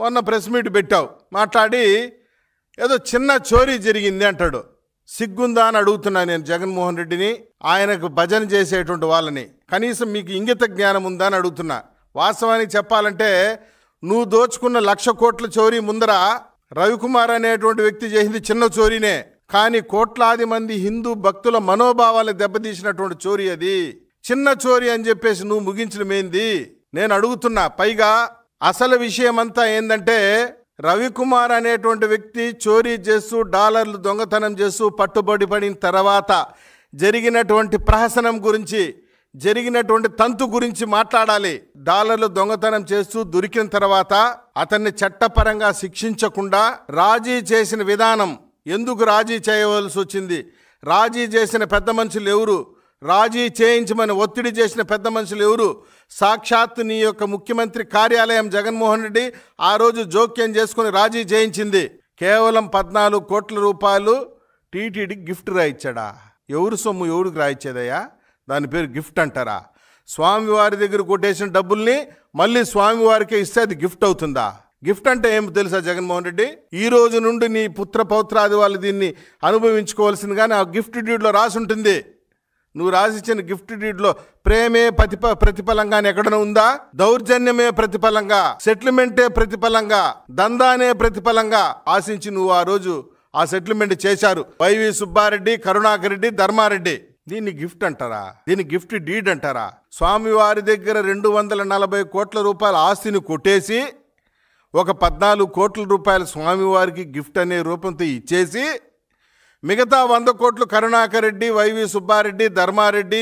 మొన్న press meet పెట్టావు, మాట్లాడి ఏదో చిన్న చోరీ జరిగింది అంటాడు. సిగ్గుందా అని అడుగుతున్నా నేను జగన్మోహన్ రెడ్డిని, ఆయనకు భజన చేసేటువంటి వాళ్ళని. కనీసం మీకు ఇంగిత జ్ఞానం ఉందా అని అడుగుతున్నా. వాస్తవానికి చెప్పాలంటే నువ్వు దోచుకున్న 1,00,000 కోట్ల చోరీ ముందర రవికుమార్ అనేటువంటి వ్యక్తి చేసింది చిన్న చోరీనే, కానీ కోట్లాది మంది హిందూ భక్తుల మనోభావాలను దెబ్బతీసినటువంటి చోరీ అది. చిన్న చోరీ అని చెప్పేసి నువ్వు ముగించడమేంది నేను అడుగుతున్నా. పైగా అసలు విషయం అంతా ఏందంటే, రవికుమార్ అనేటువంటి వ్యక్తి చోరీ చేస్తూ డాలర్లు దొంగతనం చేస్తూ పట్టుబడి పడిన తర్వాత జరిగినటువంటి ప్రహసనం గురించి, జరిగినటువంటి తంతు గురించి మాట్లాడాలి. డాలర్లు దొంగతనం చేస్తూ దొరికిన తర్వాత అతన్ని చట్టపరంగా శిక్షించకుండా రాజీ చేసిన విధానం, ఎందుకు రాజీ చేయవలసి వచ్చింది, రాజీ చేసిన పెద్ద మనుషులు ఎవరు, రాజీ చేయించమని ఒత్తిడి చేసిన పెద్ద మనుషులు ఎవరు, సాక్షాత్తు నీ యొక్క ముఖ్యమంత్రి కార్యాలయం జగన్మోహన్ రెడ్డి ఆ రోజు జోక్యం చేసుకుని రాజీ చేయించింది. కేవలం 14 కోట్ల రూపాయలు టీటీడీకి గిఫ్ట్ రాయిచ్చాడా? ఎవరు సొమ్ము ఎవరికి రాయిచ్చేదయ్యా? దాని పేరు గిఫ్ట్ అంటారా? స్వామివారి దగ్గర కొట్టేసిన డబ్బుల్ని మళ్ళీ స్వామివారికే ఇస్తే అది గిఫ్ట్ అవుతుందా? గిఫ్ట్ అంటే ఏం తెలుసా జగన్మోహన్ రెడ్డి? ఈ రోజు నుండి నీ పుత్ర పౌత్రాది వాళ్ళు దీన్ని అనుభవించుకోవాల్సింది, కానీ ఆ గిఫ్ట్ డీడ్లో రాసి ఉంటుంది. నువ్వు రాసిచ్చిన గిఫ్ట్ డీడ్లో ప్రేమే ప్రతిఫలంగా ఎక్కడైనా ఉందా? దౌర్జన్యమే ప్రతిఫలంగా, సెటిల్మెంటే ప్రతిఫలంగా, దందానే ప్రతిఫలంగా ఆశించి నువ్వు ఆ రోజు ఆ సెటిల్మెంట్ చేశారు వైవి సుబ్బారెడ్డి, కరుణాకర్ రెడ్డి, ధర్మారెడ్డి. దీన్ని గిఫ్ట్ అంటారా? దీన్ని గిఫ్ట్ డీడ్ అంటారా? స్వామివారి దగ్గర 240 కోట్ల రూపాయల ఆస్తిని కొట్టేసి ఒక 14 కోట్ల రూపాయల స్వామివారికి గిఫ్ట్ అనే రూపంతో ఇచ్చేసి మిగతా 100 కోట్లు కరుణాకర్ రెడ్డి, వైవి సుబ్బారెడ్డి, ధర్మారెడ్డి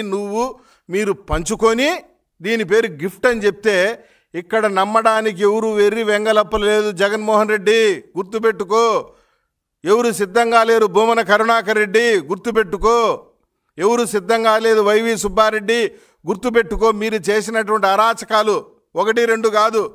మీరు పంచుకొని దీని పేరు గిఫ్ట్ అని చెప్తే ఇక్కడ నమ్మడానికి ఎవరు వెర్రి వెంగలప్పలు లేదు జగన్మోహన్ రెడ్డి, గుర్తుపెట్టుకో. ఎవరు సిద్ధంగా లేరు భూమన కరుణాకర్ రెడ్డి, గుర్తుపెట్టుకో. ఎవరు సిద్ధంగా లేదు వైవి సుబ్బారెడ్డి, గుర్తుపెట్టుకో. మీరు చేసినటువంటి అరాచకాలు 1, 2 కాదు.